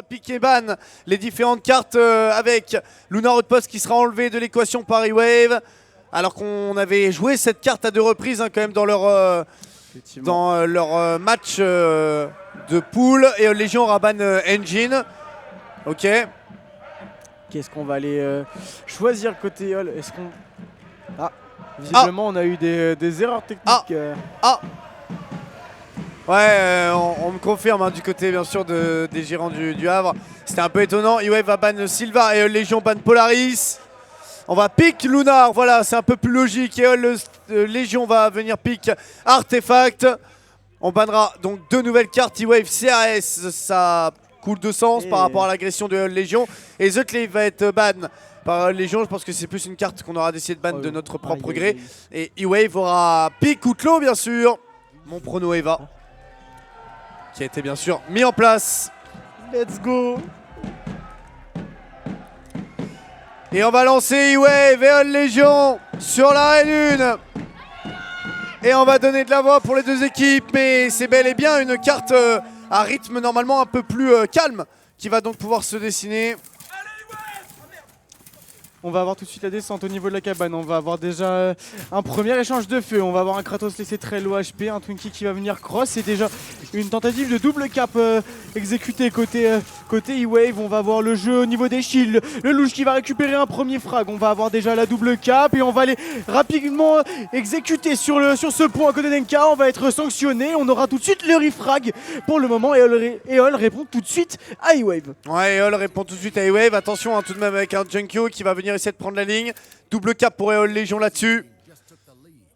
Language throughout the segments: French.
va piquer ban les différentes cartes avec Lunar Outpost qui sera enlevé de l'équation par E-Wave. Alors qu'on avait joué cette carte à 2 reprises quand même dans leur, match de pool. Et Légion aura ban Engine. Ok. Qu'est-ce qu'on va aller choisir côté Hall? Est-ce qu'on... Ah, visiblement on a eu des erreurs techniques. Ouais, on me confirme du côté bien sûr des gérants du Havre. C'était un peu étonnant. E-Wave va ban Silva et Légion ban Polaris. On va pick Lunar, voilà, c'est un peu plus logique. Et Légion va venir pick Artefact. On bannera donc 2 nouvelles cartes E-Wave CRS. Ça coule de sens par rapport à l'agression de Légion. Et The Clave va être ban par Légion. Je pense que c'est plus une carte qu'on aura décidé de ban de notre propre gré. Et E-Wave aura pick Outlaw, bien sûr. Mon prono Eva. Qui a été bien sûr mis en place. Let's go. Et on va lancer E-Wave et Légion sur l'arène 1. Et on va donner de la voix pour les 2 équipes. Mais c'est bel et bien une carte à rythme normalement un peu plus calme qui va donc pouvoir se dessiner. On va avoir tout de suite la descente au niveau de la cabane. On va avoir déjà un premier échange de feu. On va avoir un Kratos laissé très low HP, un Twinkie qui va venir cross. C'est déjà une tentative de double cap exécutée côté E-Wave. On va avoir le jeu au niveau des shields. Le louche qui va récupérer un premier frag. On va avoir déjà la double cap et on va aller rapidement exécuter sur ce point à côté d'Enka. On va être sanctionné. On aura tout de suite le refrag. Pour le moment, Eol répond tout de suite à E-Wave. Ouais, Eol répond tout de suite à E-Wave. Attention tout de même avec un Junkyo qui va venir essayer de prendre la ligne. Double cap pour Eol Légion là-dessus.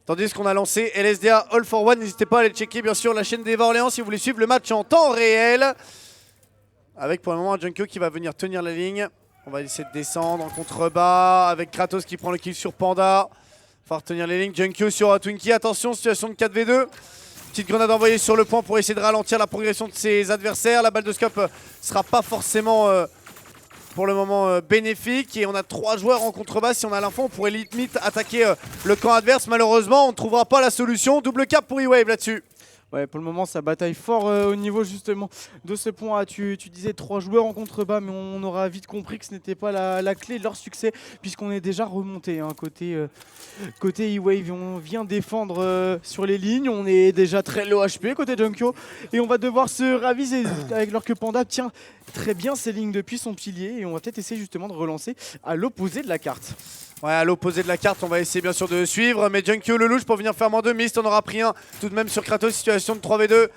Tandis qu'on a lancé LSDA All for One. N'hésitez pas à aller checker bien sûr la chaîne d'Eva Orléans si vous voulez suivre le match en temps réel. Avec pour le moment un Junkyo qui va venir tenir la ligne. On va essayer de descendre en contrebas avec Kratos qui prend le kill sur Panda. Il va tenir les lignes. Junkyo sur Twinkie. Attention, situation de 4v2. Petite grenade envoyée sur le point pour essayer de ralentir la progression de ses adversaires. La balle de scope sera pas forcément pour le moment bénéfique. Et on a 3 joueurs en contrebas. Si on a l'info, on pourrait limite attaquer le camp adverse. Malheureusement, on ne trouvera pas la solution. Double cap pour E-Wave là-dessus. Ouais, pour le moment, ça bataille fort au niveau justement de ce point A. Tu disais 3 joueurs en contrebas, mais on aura vite compris que ce n'était pas la clé de leur succès, puisqu'on est déjà remonté côté E-Wave. On vient défendre sur les lignes, on est déjà très low HP côté Junkyo, et on va devoir se raviser avec leur que Panda tient très bien ses lignes depuis son pilier, et on va peut-être essayer justement de relancer à l'opposé de la carte. Ouais, à l'opposé de la carte, on va essayer bien sûr de suivre. Mais Junkyo le louche pour venir faire moins de Mist. On aura pris un tout de même sur Kratos, situation de 3v2.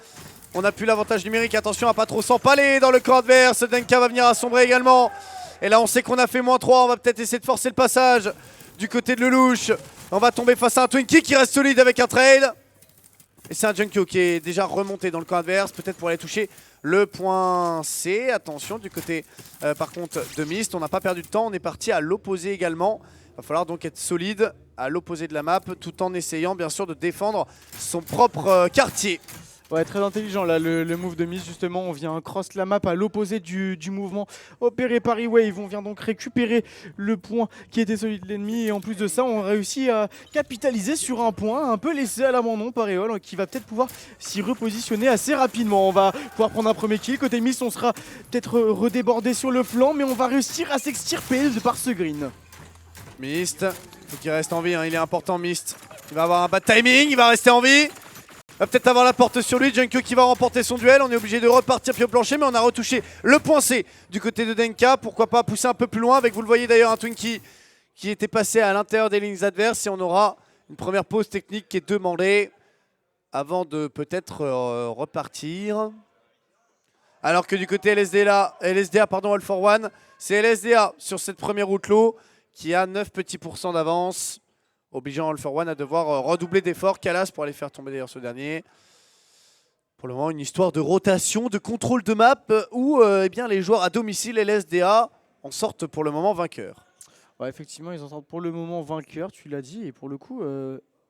On a plus l'avantage numérique, attention à pas trop s'empaler dans le camp adverse. Denka va venir assombrer également. Et là on sait qu'on a fait moins 3, on va peut-être essayer de forcer le passage du côté de Lelouch. On va tomber face à un Twinkie qui reste solide avec un trade. Et c'est un Junkyo qui est déjà remonté dans le camp adverse, peut-être pour aller toucher le point C. Attention du côté par contre de Mist, on n'a pas perdu de temps, on est parti à l'opposé également. Il va falloir donc être solide à l'opposé de la map tout en essayant bien sûr de défendre son propre quartier. Ouais, très intelligent là le move de Mist justement. On vient cross la map à l'opposé du mouvement opéré par E-Wave. On vient donc récupérer le point qui était celui de l'ennemi. Et en plus de ça, on réussit à capitaliser sur un point un peu laissé à l'abandon par Eol qui va peut-être pouvoir s'y repositionner assez rapidement. On va pouvoir prendre un premier kill. Côté Mist, on sera peut-être redébordé sur le flanc, mais on va réussir à s'extirper par ce green. Mist, faut qu'il reste en vie, il est important Mist. Il va avoir un bad timing, il va rester en vie. Il va peut-être avoir la porte sur lui, Junkyo qui va remporter son duel. On est obligé de repartir pied au plancher, mais on a retouché le point C du côté de Denka. Pourquoi pas pousser un peu plus loin avec, vous le voyez d'ailleurs, un Twinkie qui était passé à l'intérieur des lignes adverses. Et on aura une première pause technique qui est demandée avant de peut-être repartir. Alors que du côté LSDA, All for One, c'est LSDA sur cette première outlaw qui a 9 petits pourcents d'avance, obligeant All for One à devoir redoubler d'efforts. Kalas pour aller faire tomber d'ailleurs ce dernier. Pour le moment, une histoire de rotation, de contrôle de map où eh bien, les joueurs à domicile LSDA en sortent pour le moment vainqueurs. Ouais, effectivement, ils en sortent pour le moment vainqueurs, tu l'as dit. Et pour le coup,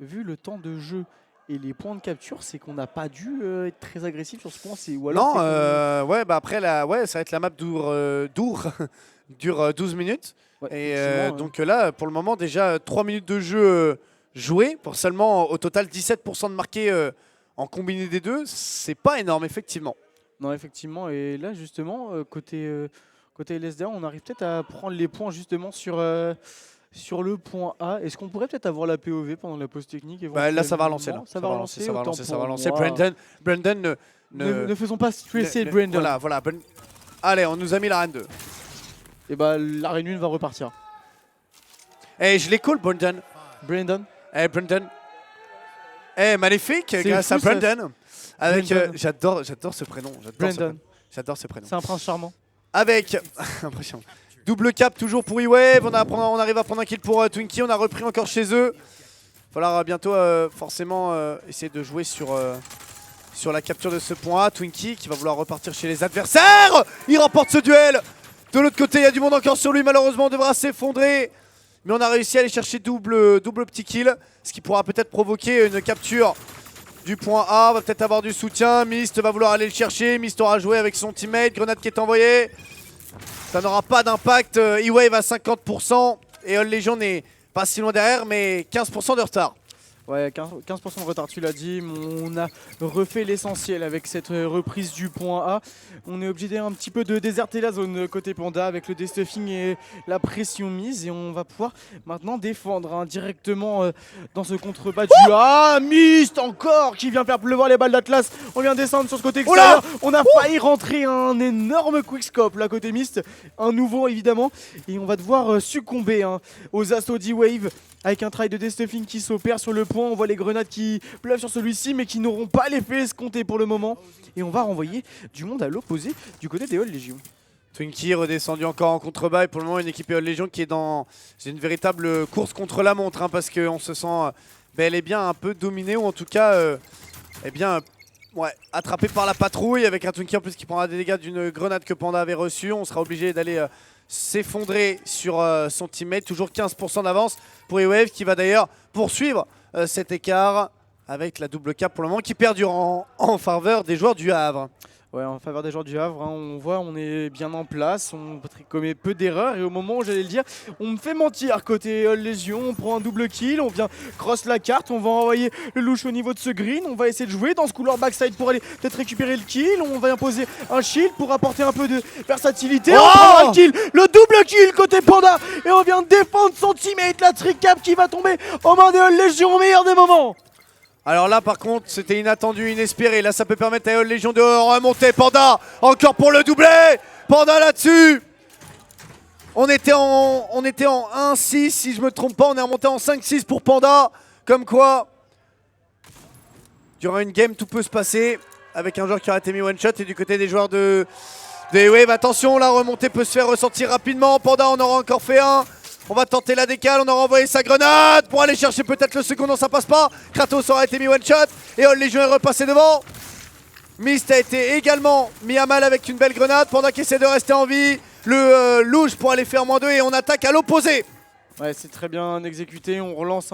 vu le temps de jeu et les points de capture, c'est qu'on n'a pas dû être très agressif sur ce point. Ou alors non, ouais, bah après, ça va être la map dure 12 minutes. Ouais, et donc là, pour le moment, déjà 3 minutes de jeu jouées pour seulement au total 17% de marqués en combiné des deux. C'est pas énorme, effectivement. Non, effectivement, et là justement, côté LSDA, on arrive peut-être à prendre les points justement sur le point A. Est-ce qu'on pourrait peut-être avoir la POV pendant la pause technique Bah, là, ça va relancer. Là. Ça va relancer, ça va autant relancer, ça pour va relancer. moi. Brandon Ne faisons pas stresser Brandon. Voilà. Allez, on nous a mis la reine 2. Et bah la Reine 1 va repartir. Eh, je les call, Brandon. Brandon. Eh, Brandon. Eh, magnifique, grâce à fou, ça. Brandon. Avec, Brandon. j'adore ce prénom. Brandon. J'adore ce prénom. C'est un prince charmant. Avec, impression. Double cap toujours pour E-Wave. On arrive à prendre un kill pour Twinkie. On a repris encore chez eux. Il va falloir bientôt forcément essayer de jouer sur la capture de ce point A. Twinkie qui va vouloir repartir chez les adversaires. Il remporte ce duel. De l'autre côté, il y a du monde encore sur lui. Malheureusement, on devra s'effondrer. Mais on a réussi à aller chercher double petit kill. Ce qui pourra peut-être provoquer une capture du point A. On va peut-être avoir du soutien. Mist va vouloir aller le chercher. Mist aura joué avec son teammate. Grenade qui est envoyée. Ça n'aura pas d'impact. E-Wave à 50%. Et All Legion n'est pas si loin derrière, mais 15% de retard. Ouais, 15% de retard, tu l'as dit. On a refait l'essentiel avec cette reprise du point A. On est obligé un petit peu de déserter la zone côté Panda avec le destuffing et la pression mise. Et on va pouvoir maintenant défendre directement dans ce contrebas du A. Mist encore qui vient faire pleuvoir les balles d'Atlas. On vient descendre sur ce côté extérieur. On a failli rentrer un énorme quickscope là côté Mist. Un nouveau évidemment. Et on va devoir succomber aux assauts d'E-Wave. Avec un try de destuffing qui s'opère sur le point, on voit les grenades qui pleuvent sur celui-ci mais qui n'auront pas l'effet escompté pour le moment. Et on va renvoyer du monde à l'opposé du côté des All Legion. Twinkie redescendu encore en contrebas et pour le moment une équipe All Legion qui est dans une véritable course contre la montre parce qu'on se sent bel et bien un peu dominé ou en tout cas attrapé par la patrouille avec un Twinkie en plus qui prendra des dégâts d'une grenade que Panda avait reçue. On sera obligé d'aller s'effondrer sur son teammate, toujours 15% d'avance pour E-Wave qui va d'ailleurs poursuivre cet écart avec la double cap pour le moment qui perdure en faveur des joueurs du Havre. Ouais, en faveur des joueurs du Havre, on voit on est bien en place, on commet peu d'erreurs et au moment où j'allais le dire, on me fait mentir côté Légion, on prend un double kill, on vient cross la carte, on va envoyer le louche au niveau de ce green, on va essayer de jouer dans ce couloir backside pour aller peut-être récupérer le kill, on va imposer un shield pour apporter un peu de versatilité, on prend un kill, le double kill côté Panda et on vient défendre son teammate, la tricap qui va tomber aux mains de Légion au meilleur des moments. Alors là par contre c'était inattendu, inespéré, là ça peut permettre à All Legion de remonter. Panda encore pour le doublé. Panda là-dessus. On était en 1-6 si je me trompe pas, on est remonté en 5-6 pour Panda. Comme quoi, durant une game tout peut se passer avec un joueur qui aurait été mis one shot et du côté des joueurs de E-Wave. Attention, la remontée peut se faire ressentir rapidement. Panda en aura encore fait un. On va tenter la décale, on aura envoyé sa grenade pour aller chercher peut-être le second, non ça passe pas. Kratos aura été mis one shot et All Legion est repassé devant. Mist a été également mis à mal avec une belle grenade. Panda qui essaie de rester en vie. Le louche pour aller faire -2 et on attaque à l'opposé. Ouais, c'est très bien exécuté, on relance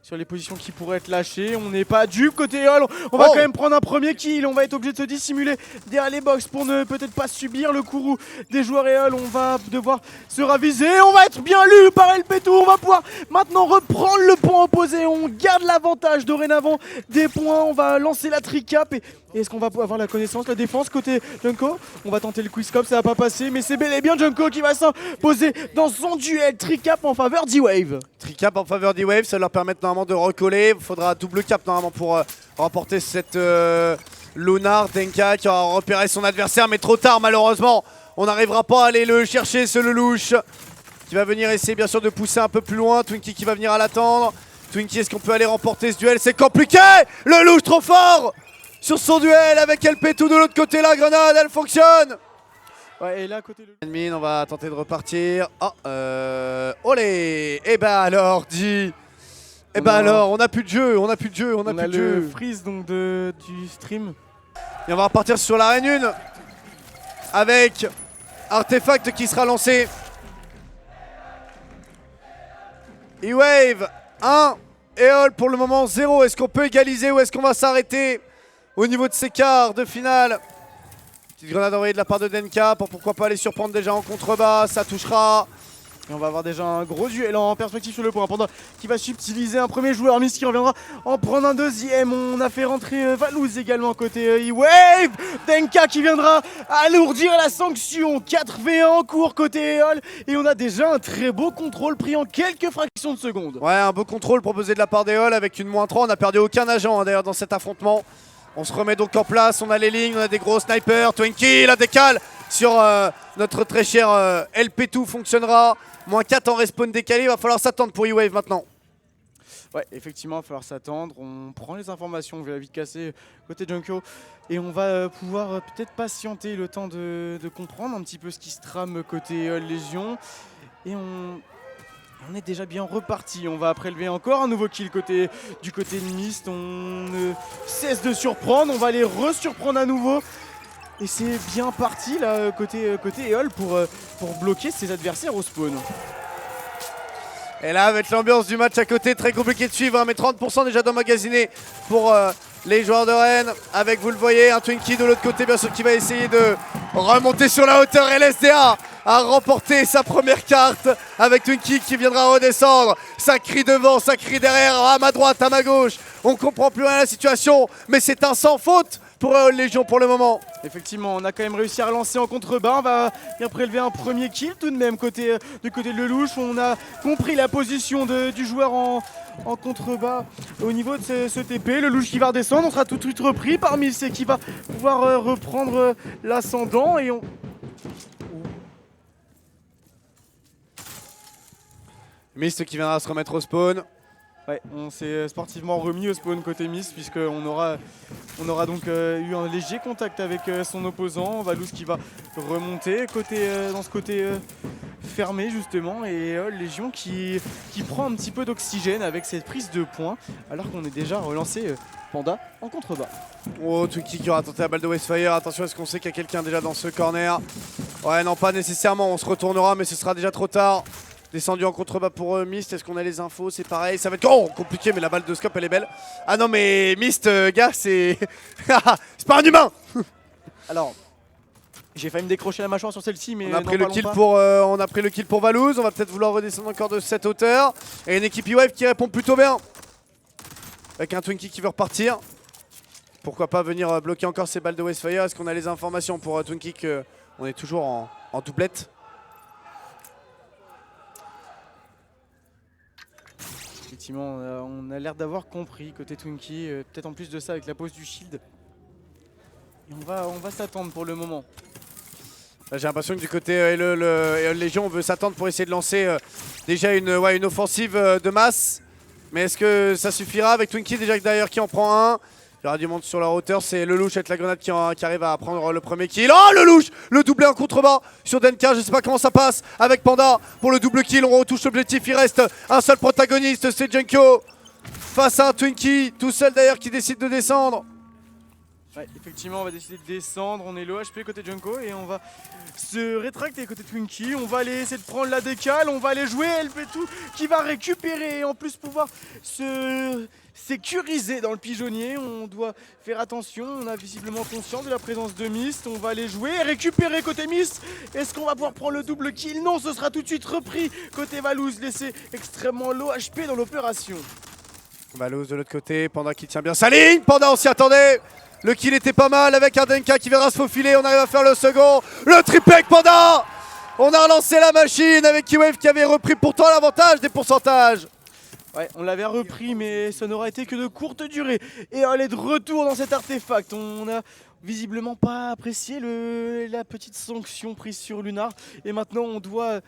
sur les positions qui pourraient être lâchées. On n'est pas dupe côté Hall. On va quand même prendre un premier kill. On va être obligé de se dissimuler derrière les box pour ne peut-être pas subir le courroux des joueurs et Hall. On va devoir se raviser. On va être bien lu par LP2. On va pouvoir maintenant reprendre le point opposé. On garde l'avantage dorénavant des points. On va lancer la tricap. Et est-ce qu'on va avoir la connaissance, la défense côté Junko? On va tenter le quizcop, ça va pas passer. Mais c'est bel et bien Junko qui va s'imposer dans son duel. Tricap en faveur d'E-Wave. Tricap en faveur d'E-Wave, ça leur permet normalement de recoller. Il faudra double cap normalement pour remporter cette Lunar. Denka qui aura repéré son adversaire, mais trop tard malheureusement. On n'arrivera pas à aller le chercher, ce Lelouch qui va venir essayer bien sûr de pousser un peu plus loin. Twinkie qui va venir à l'attendre. Twinkie, est-ce qu'on peut aller remporter ce duel? C'est compliqué. Lelouch trop fort sur son duel avec LP2 de l'autre côté. La grenade, elle fonctionne. Ouais, et là, côté on va tenter de repartir. Olé. Et bah alors, et bah alors, on a plus de jeu, on a plus de jeu. On a le freeze donc du stream. Et on va repartir sur l'arène 1 avec Artefact qui sera lancé. E-Wave 1 et All pour le moment 0. Est-ce qu'on peut égaliser ou est-ce qu'on va s'arrêter au niveau de ces quarts de finale? Petite grenade envoyée de la part de Denka pour pourquoi pas aller surprendre déjà en contrebas. Ça touchera. Et on va avoir déjà un gros duel en perspective sur le point. Panda qui va subtiliser un premier joueur. Mist qui reviendra en prendre un deuxième. On a fait rentrer Valouz également côté E-Wave. Denka qui viendra alourdir la sanction. 4v1 en cours côté EOL. Et on a déjà un très beau contrôle pris en quelques fractions de seconde. Ouais, un beau contrôle proposé de la part d'EOL avec une -3. On n'a perdu aucun agent d'ailleurs dans cet affrontement. On se remet donc en place. On a les lignes, on a des gros snipers. Twinkie, la décale sur notre très cher LP2 fonctionnera. -4 en respawn décalé, il va falloir s'attendre pour E-Wave maintenant. Ouais, effectivement, il va falloir s'attendre. On prend les informations, on va vite casser côté Junko. Et on va pouvoir peut-être patienter le temps de comprendre un petit peu ce qui se trame côté Légion. Et on est déjà bien reparti. On va prélever encore un nouveau kill du côté de Mist. On ne cesse de surprendre, on va les re-surprendre à nouveau. Et c'est bien parti là côté EOL pour bloquer ses adversaires au spawn. Et là avec l'ambiance du match à côté, très compliqué de suivre, hein, mais 30% déjà d'emmagasiné pour les joueurs de Rennes. Avec, vous le voyez, un Twinkie de l'autre côté bien sûr qui va essayer de remonter sur la hauteur. Et LSDA a remporté sa première carte avec Twinkie qui viendra redescendre. Ça crie devant, ça crie derrière, à ma droite, à ma gauche. On comprend plus rien à la situation, mais c'est un sans faute pour Légion pour le moment. Effectivement, on a quand même réussi à relancer en contrebas. On va bien prélever un premier kill tout de même du côté de Lelouch. On a compris la position du joueur en contrebas au niveau de ce TP. Lelouch qui va redescendre, on sera tout de suite repris par Mist qui va pouvoir reprendre l'ascendant. Et on... Mist qui viendra se remettre au spawn. Ouais, on s'est sportivement remis au spawn côté Mist puisqu'on aura donc eu un léger contact avec son opposant. Valouz qui va remonter dans ce côté fermé justement et Légion qui prend un petit peu d'oxygène avec cette prise de points alors qu'on est déjà relancé Panda en contrebas. Oh, Twinkie qui aura tenté la balle de Westfire. Attention, est-ce qu'on sait qu'il y a quelqu'un déjà dans ce corner? Ouais, non, pas nécessairement. On se retournera, mais ce sera déjà trop tard. Descendu en contrebas pour Mist, est-ce qu'on a les infos? C'est pareil, ça va être compliqué, mais la balle de scope elle est belle. Ah non mais Mist, gars, c'est... c'est pas un humain. Alors, j'ai failli me décrocher la mâchoire sur celle-ci, mais on a pris le kill pour Valouz, on va peut-être vouloir redescendre encore de cette hauteur. Et une équipe E-Wave qui répond plutôt bien. Avec un Twinkie qui veut repartir. Pourquoi pas venir bloquer encore ces balles de Westfire? Est-ce qu'on a les informations pour Twinkie qu'on est toujours en doublette? Effectivement, on a l'air d'avoir compris côté Twinkie, peut-être en plus de ça avec la pose du shield. Et on va s'attendre pour le moment. J'ai l'impression que du côté EOL Légion, on veut s'attendre pour essayer de lancer déjà une offensive de masse. Mais est-ce que ça suffira avec Twinkie déjà d'ailleurs qui en prend un? Il y aura du monde sur leur hauteur, c'est Lelouch avec la grenade qui arrive à prendre le premier kill. Oh Lelouch, le doublé en contrebas sur Denka, je sais pas comment ça passe avec Panda pour le double kill, on retouche l'objectif, il reste un seul protagoniste, c'est Junko. Face à un Twinkie, tout seul d'ailleurs qui décide de descendre. Ouais, effectivement, on va décider de descendre. On est low HP côté Junko et on va se rétracter côté Twinkie. On va aller essayer de prendre la décale. On va aller jouer LP2 qui va récupérer et en plus pouvoir se sécuriser dans le pigeonnier. On doit faire attention. On a visiblement conscience de la présence de Mist. On va aller jouer et récupérer côté Mist. Est-ce qu'on va pouvoir prendre le double kill? Non, ce sera tout de suite repris côté Valouz, laissé extrêmement low HP dans l'opération. Valouz de l'autre côté, Panda qui tient bien sa ligne. Panda, on s'y attendait. Le kill était pas mal avec un Denka qui verra se faufiler. On arrive à faire le second. Le triple avec Panda. On a relancé la machine avec E-Wave qui avait repris pourtant l'avantage des pourcentages. Ouais, on l'avait repris, mais ça n'aura été que de courte durée. Et on est de retour dans cet artefact. On a visiblement pas apprécié la petite sanction prise sur Lunar. Et maintenant, on doit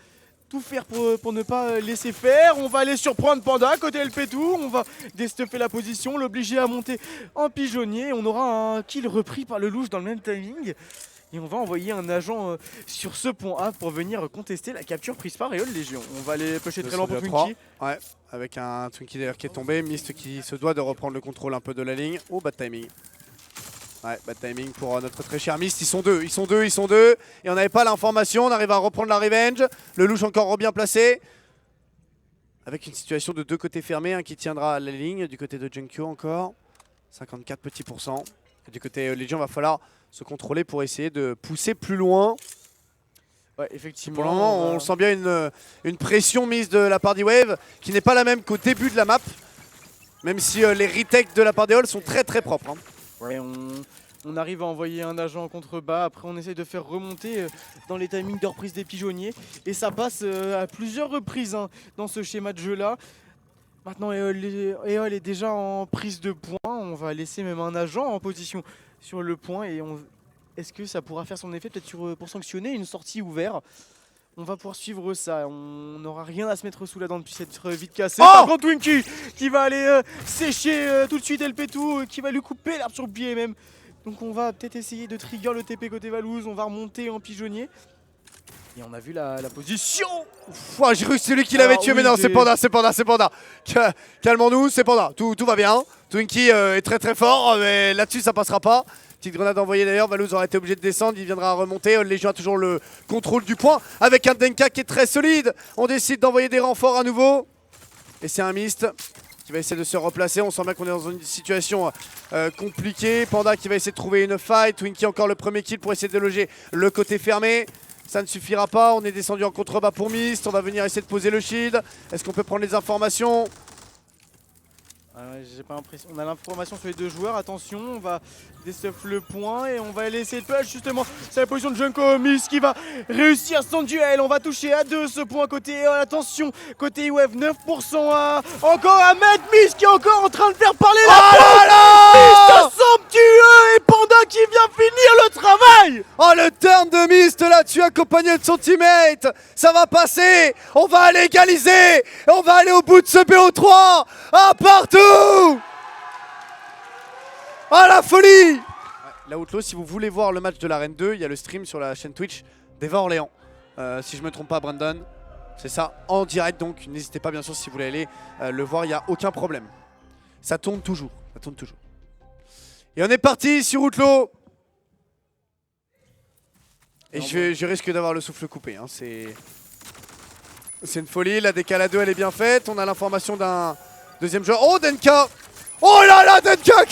tout faire pour ne pas laisser faire. On va aller surprendre Panda côté LP2. On va destuffer la position, l'obliger à monter en pigeonnier. On aura un kill repris par le louche dans le même timing. Et on va envoyer un agent sur ce point A pour venir contester la capture prise par EOL Légion. On va aller pusher très loin pour Twinkie. Ouais, avec un Twinkie d'ailleurs qui est tombé. Mist qui se doit de reprendre le contrôle un peu de la ligne. Oh, bad timing. Ouais, bad timing pour notre très cher Mist. Ils sont deux. Et on n'avait pas l'information. On arrive à reprendre la revenge. Le louche encore bien placé. Avec une situation de deux côtés fermés. Un qui tiendra la ligne. Du côté de Junko encore. 54 petits pourcents. Et du côté Légion, va falloir se contrôler pour essayer de pousser plus loin. Ouais, effectivement. Pour le moment, on sent bien une pression mise de la part d'E-Wave qui n'est pas la même qu'au début de la map. Même si les retakes de la part des halls sont très très propres. Hein. Ouais, on arrive à envoyer un agent en contrebas, après on essaye de faire remonter dans les timings de reprise des pigeonniers. Et ça passe à plusieurs reprises hein, dans ce schéma de jeu là. Maintenant Eol est déjà en prise de point, on va laisser même un agent en position sur le point. Et est-ce que ça pourra faire son effet peut-être pour sanctionner une sortie ouverte? On va pouvoir suivre ça, on n'aura rien à se mettre sous la dent depuis cette vite cassée. Oh Par contre Twinkie qui va aller sécher tout de suite LP2, qui va lui couper l'herbe sur le pied même. Donc on va peut-être essayer de trigger le TP côté Valouz, on va remonter en pigeonnier. Et on a vu la position. J'ai cru que c'est lui qui l'avait tué, mais non, c'est Panda. Calmons-nous, c'est Panda, tout va bien. Twinkie est très très fort, mais là-dessus ça passera pas. Petite grenade envoyée d'ailleurs, Valouz aura été obligé de descendre, il viendra remonter. Légion a toujours le contrôle du point avec un Denka qui est très solide. On décide d'envoyer des renforts à nouveau. Et c'est un Mist qui va essayer de se replacer. On sent bien qu'on est dans une situation compliquée. Panda qui va essayer de trouver une fight. Twinkie encore le premier kill pour essayer de déloger le côté fermé. Ça ne suffira pas, on est descendu en contrebas pour Mist. On va venir essayer de poser le shield. Est-ce qu'on peut prendre les informations? J'ai pas l'impression. On a l'information sur les deux joueurs. Attention, on va déstuff le point et on va laisser le push justement. C'est la position de Junko. Mist qui va réussir son duel. On va toucher à 2 ce point côté. Attention, côté Wave 9% à encore à mettre. Mist qui est encore en train de faire parler la Mist somptueux et Panda qui vient finir le travail. Oh le turn de Mist là-dessus accompagné de son teammate. Ça va passer. On va aller égaliser. On va aller au bout de ce BO3. Ah partout. Ah la folie! La Outlaw, si vous voulez voir le match de l'Arène 2, il y a le stream sur la chaîne Twitch d'Eva Orléans. Si je me trompe pas, Brandon, c'est ça, en direct, donc n'hésitez pas bien sûr si vous voulez aller le voir, il n'y a aucun problème. Ça tourne toujours, ça tourne toujours. Et on est parti sur Outlaw. Et je risque d'avoir le souffle coupé, hein. C'est une folie, la décale à 2 elle est bien faite, on a l'information d'un deuxième joueur. Oh Denka! Oh là là Denka!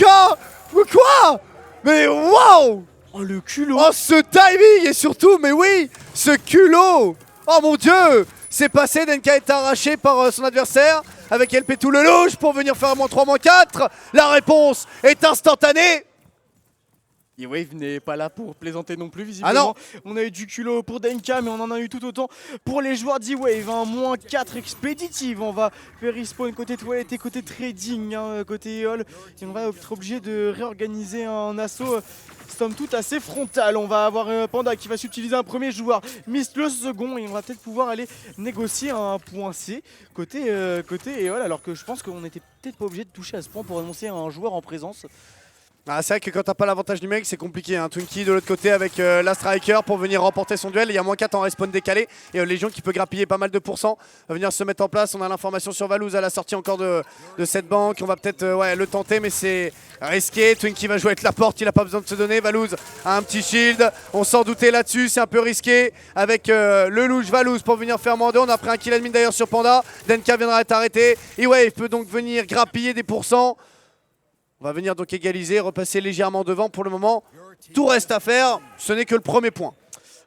Quoi? Mais waouh! Oh le culot! Oh ce timing et surtout, mais oui, ce culot! Oh mon dieu! C'est passé, Denka est arraché par son adversaire avec LP2 le louche pour venir faire -3, -4. La réponse est instantanée. E-Wave n'est pas là pour plaisanter non plus visiblement. Ah non. On a eu du culot pour Denka mais on en a eu tout autant pour les joueurs d'E-Wave. Hein. -4 expéditive. On va faire respawn côté toilette et côté trading, hein, côté Eol. Et on va être obligé de réorganiser un assaut somme toute assez frontal. On va avoir Panda qui va s'utiliser un premier joueur, Mist le second et on va peut-être pouvoir aller négocier un point C côté Eol alors que je pense qu'on n'était peut-être pas obligé de toucher à ce point pour annoncer un joueur en présence. Ah, c'est vrai que quand t'as pas l'avantage numérique c'est compliqué, hein. Twinkie de l'autre côté avec la striker pour venir remporter son duel. Il y a -4 en respawn décalé et Légion qui peut grappiller pas mal de pourcents, va venir se mettre en place. On a l'information sur Valouz à la sortie encore de cette banque. On va peut-être le tenter mais c'est risqué. Twinkie va jouer avec la porte, il a pas besoin de se donner. Valouz a un petit shield, on s'en doutait là-dessus, c'est un peu risqué avec le louche Valouz pour venir faire -2. On a pris un kill admin d'ailleurs sur Panda. Denka viendra être arrêté. E-Wave peut donc venir grappiller des pourcents. On va venir donc égaliser, repasser légèrement devant pour le moment. Tout reste à faire, ce n'est que le premier point.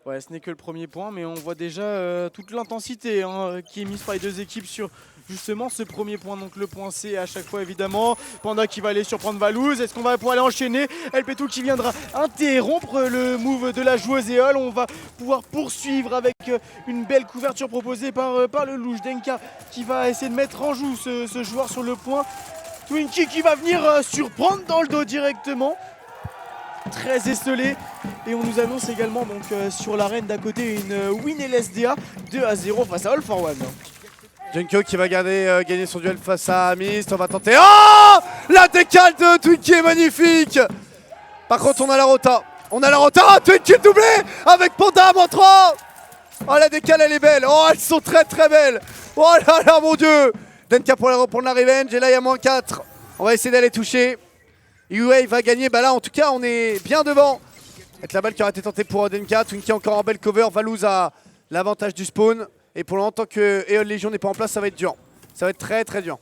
Ouais, ce n'est que le premier point, mais on voit déjà toute l'intensité hein, qui est mise par les deux équipes sur justement ce premier point. Donc le point C à chaque fois évidemment. Panda qui va aller surprendre Valouz. Est-ce qu'on va pouvoir aller enchaîner? LP2 qui viendra interrompre le move de la joueuse Eol. On va pouvoir poursuivre avec une belle couverture proposée par le louche. Denka qui va essayer de mettre en joue ce joueur sur le point. Twinkie qui va venir surprendre dans le dos directement. Très esselé. Et on nous annonce également donc sur l'arène d'à côté une win LSDA 2-0 face à All for One. Junko qui va gagner son duel face à Mist. On va tenter. Oh! La décale de Twinkie est magnifique. Par contre on a la rota. Oh, Twinkie doublé avec Panda à -3. Oh la décale elle est belle. Oh elles sont très très belles. Oh là là mon dieu. Denka pour reprendre la revenge et là il y a -4. On va essayer d'aller toucher. E-Wave va gagner. Bah là en tout cas on est bien devant. Avec la balle qui aurait été tentée pour Denka. Twinkie encore en belle cover. Valouz a l'avantage du spawn. Et pour le moment tant que Eol Légion n'est pas en place ça va être dur. Ça va être très très dur.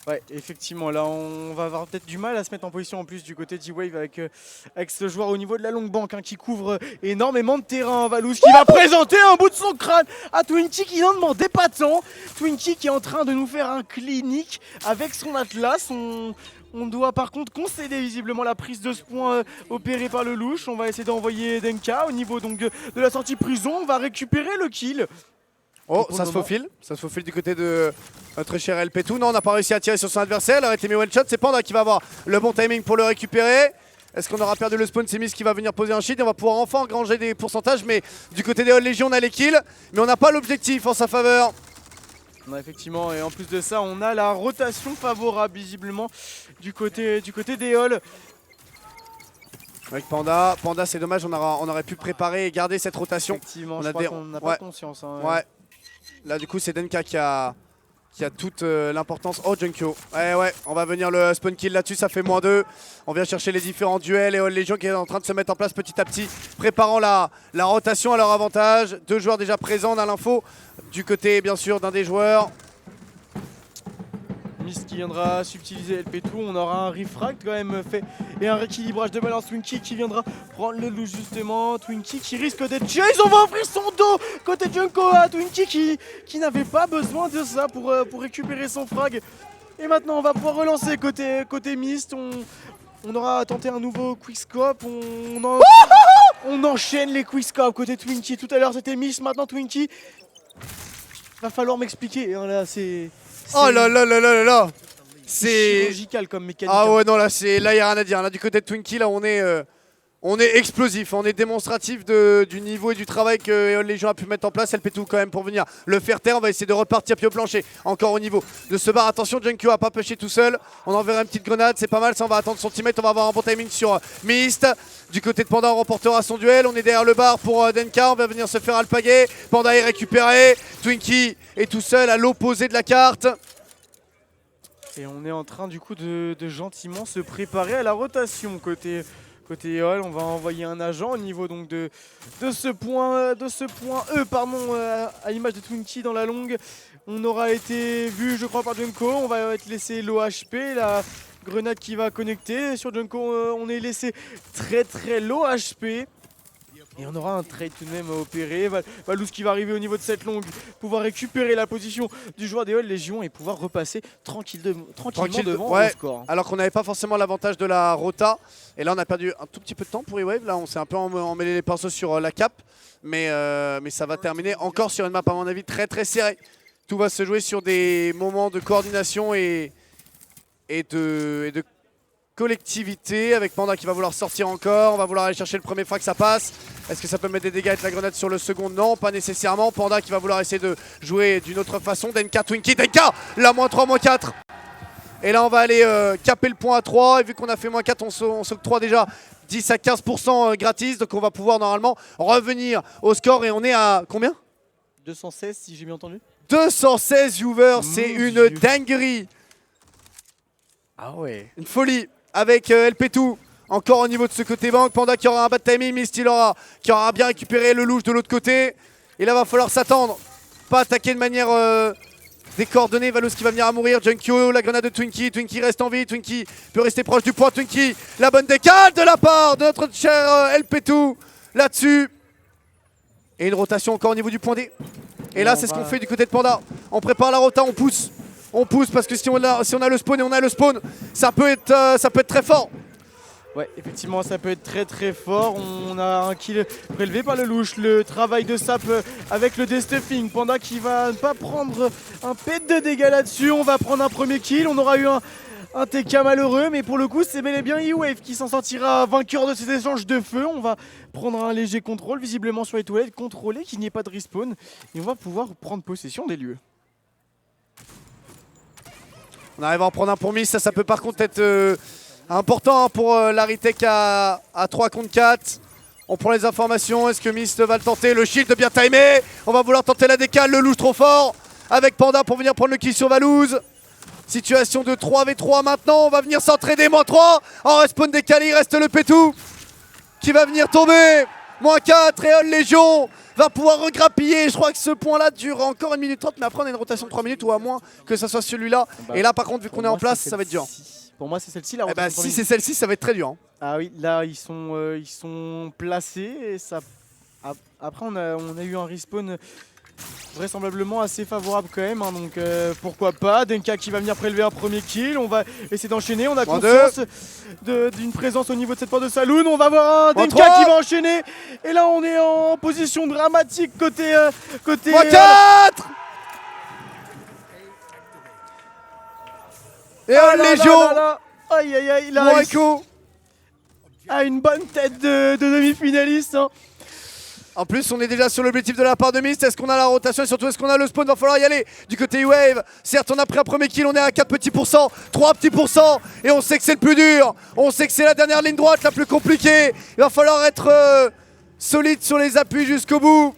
Ouais, effectivement, là on va avoir peut-être du mal à se mettre en position en plus du côté d'E-Wave avec ce joueur au niveau de la longue banque qui couvre énormément de terrain. Valouz qui va présenter un bout de son crâne à Twinkie qui n'en demandait pas tant. Twinkie qui est en train de nous faire un clinique avec son Atlas. On doit par contre concéder visiblement la prise de ce point opéré par le louche. On va essayer d'envoyer Denka au niveau donc de la sortie prison. On va récupérer le kill. Oh, ça se faufile du côté de notre cher LP2. Non, on n'a pas réussi à tirer sur son adversaire, il aurait été mis one shot. C'est Panda qui va avoir le bon timing pour le récupérer. Est-ce qu'on aura perdu le spawn? C'est Miss qui va venir poser un shit. On va pouvoir enfin engranger des pourcentages, mais du côté des All Legion, on a les kills, mais on n'a pas l'objectif en sa faveur. Non, effectivement, et en plus de ça, on a la rotation favorable visiblement du côté des Halls. Avec Panda, c'est dommage, on aurait pu préparer et garder cette rotation. Effectivement, je crois qu'on n'a pas conscience. Hein, ouais. Là du coup c'est Denka qui a toute l'importance. Oh Junkyo, ouais, on va venir le spawn kill là-dessus, ça fait -2. On vient chercher les différents duels et All Legion qui est en train de se mettre en place petit à petit, préparant la rotation à leur avantage. 2 joueurs déjà présents, on a l'info du côté bien sûr d'un des joueurs. Mist qui viendra subtiliser LP2, on aura un refract quand même fait et un rééquilibrage de balance. Twinkie qui viendra prendre le loup justement, Twinkie qui risque d'être chase, on va offrir son dos côté Junko à Twinkie qui n'avait pas besoin de ça pour récupérer son frag. Et maintenant on va pouvoir relancer côté Mist, on aura tenté un nouveau quickscope, on enchaîne les quickscopes côté Twinkie. Tout à l'heure c'était Mist, maintenant Twinkie. Va falloir m'expliquer, hein, là c'est... Oh là là là là là. C'est chirurgical comme mécanique. Ah ouais non là il n'y a rien à dire. Là du côté de Twinkie là on est explosif, on est démonstratif du niveau et du travail que les gens ont pu mettre en place. LP2 quand même pour venir le faire taire. On va essayer de repartir pied au plancher. Encore au niveau de ce bar. Attention, Junkyo a pas pêché tout seul. On enverra une petite grenade, c'est pas mal. Ça on va attendre son teammate. On va avoir un bon timing sur Mist. Du côté de Panda on remportera son duel. On est derrière le bar pour Denka. On va venir se faire alpaguer. Panda est récupéré. Twinkie est tout seul à l'opposé de la carte. Et on est en train du coup de gentiment se préparer à la rotation côté Hall. On va envoyer un agent au niveau donc de ce point E à l'image de Twinkie dans la longue. On aura été vu je crois par Junko. On va être laissé l'OHP, la grenade qui va connecter. Sur Junko on est laissé très low HP. Et on aura un trade tout de même à opérer. Valouz qui va arriver au niveau de cette longue, pouvoir récupérer la position du joueur des All Legion et pouvoir repasser tranquillement devant ouais, au score. Alors qu'on n'avait pas forcément l'avantage de la rota. Et là on a perdu un tout petit peu de temps pour E-Wave. Là on s'est un peu emmêlé les pinceaux sur la cap. Mais ça va terminer encore sur une map à mon avis très serrée. Tout va se jouer sur des moments de coordination et de collectivité, avec Panda qui va vouloir sortir encore. On va vouloir aller chercher le premier frag, ça passe. Est-ce que ça peut mettre des dégâts avec la grenade sur le second? Non, pas nécessairement. Panda qui va vouloir essayer de jouer d'une autre façon. Denka, Twinkie, Denka, la -3, -4. Et là on va aller caper le point à 3. Et vu qu'on a fait -4, on s'octroie déjà 10 à 15% gratis. Donc on va pouvoir normalement revenir au score. Et on est à combien? 216 si j'ai bien entendu. 216 viewers, c'est une dinguerie. Ah ouais. Une folie avec LP2. Encore au niveau de ce côté banque. Panda qui aura un bad timing. Mist qui aura bien récupéré le louche de l'autre côté. Et là va falloir s'attendre. Pas attaquer de manière décoordonnée. Valouz qui va venir à mourir. Junkyo, la grenade de Twinkie. Twinkie reste en vie. Twinkie peut rester proche du point. Twinkie, la bonne décale de la part de notre cher LP2 là-dessus. Et une rotation encore au niveau du point D. Et là c'est ce qu'on fait du côté de Panda. On prépare la rota, on pousse. On pousse parce que si on a le spawn et on a le spawn, ça peut être très fort. Ouais, effectivement, ça peut être très fort. On a un kill prélevé par le louche. Le travail de sap avec le destuffing. Panda qui va pas prendre un pet de dégâts là-dessus. On va prendre un premier kill. On aura eu un TK malheureux, mais pour le coup, c'est bel et bien E-Wave qui s'en sortira vainqueur de ces échanges de feu. On va prendre un léger contrôle, visiblement sur les toilettes, contrôler qu'il n'y ait pas de respawn. Et on va pouvoir prendre possession des lieux. On arrive à en prendre un pour Mist, ça peut par contre être important pour la retake à 3 contre 4. On prend les informations, est-ce que Mist va le tenter? Le shield bien timé, on va vouloir tenter la décale, le louche trop fort avec Panda pour venir prendre le kill sur Valouz. Situation de 3v3 maintenant, on va venir s'entraider, -3. En respawn décalé, il reste le P2 qui va venir tomber. -4 et All Legion va pouvoir regrappiller. Je crois que ce point-là dure encore 1 minute 30, mais après on a une rotation de 3 minutes ou à moins que ça soit celui-là. Bah, et là par contre, vu qu'on est en place, ça va être dur. Pour moi, c'est celle-ci la Eh bah, rotation. si c'est celle-ci, ça va être très dur. Hein. Ah oui, là ils sont placés et ça. Après on a eu un respawn vraisemblablement assez favorable quand même, hein, donc pourquoi pas. Denka qui va venir prélever un premier kill, on va essayer d'enchaîner, on a conscience d'une présence au niveau de cette porte de saloon, on va voir un Denka qui va enchaîner et là on est en position dramatique côté... Moins 4 et un Légion. Aïe aïe aïe, là, Moins Echo. a une bonne tête de demi-finaliste. Hein. En plus, on est déjà sur l'objectif de la part de Mist. Est-ce qu'on a la rotation et surtout est-ce qu'on a le spawn? Va falloir y aller du côté Wave. Certes, on a pris un premier kill, on est à 4 petits pourcents, 3 petits pourcents et on sait que c'est le plus dur. On sait que c'est la dernière ligne droite la plus compliquée. Il va falloir être solide sur les appuis jusqu'au bout.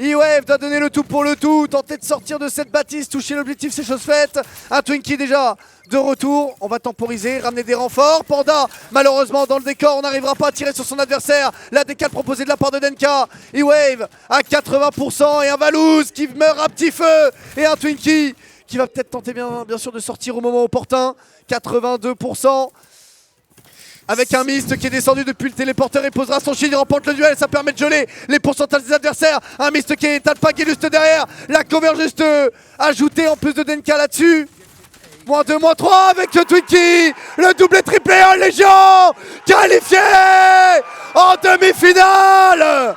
E-Wave doit donner le tout pour le tout, tenter de sortir de cette bâtisse, toucher l'objectif, c'est chose faite. Un Twinkie déjà de retour, on va temporiser, ramener des renforts. Panda, malheureusement dans le décor, on n'arrivera pas à tirer sur son adversaire. La décale proposée de la part de Denka. E-Wave à 80% et un Valouz qui meurt à petit feu. Et un Twinkie qui va peut-être tenter bien sûr de sortir au moment opportun. 82%. Avec un Mist qui est descendu depuis le téléporteur, il posera son shield, il remporte le duel, ça permet de geler les pourcentages des adversaires. Un Mist qui est alpha qui est juste derrière, la cover juste ajoutée en plus de Denka là-dessus. Moins 2, moins 3 avec le Twinkie, le double triplé en Légion, qualifié en demi-finale.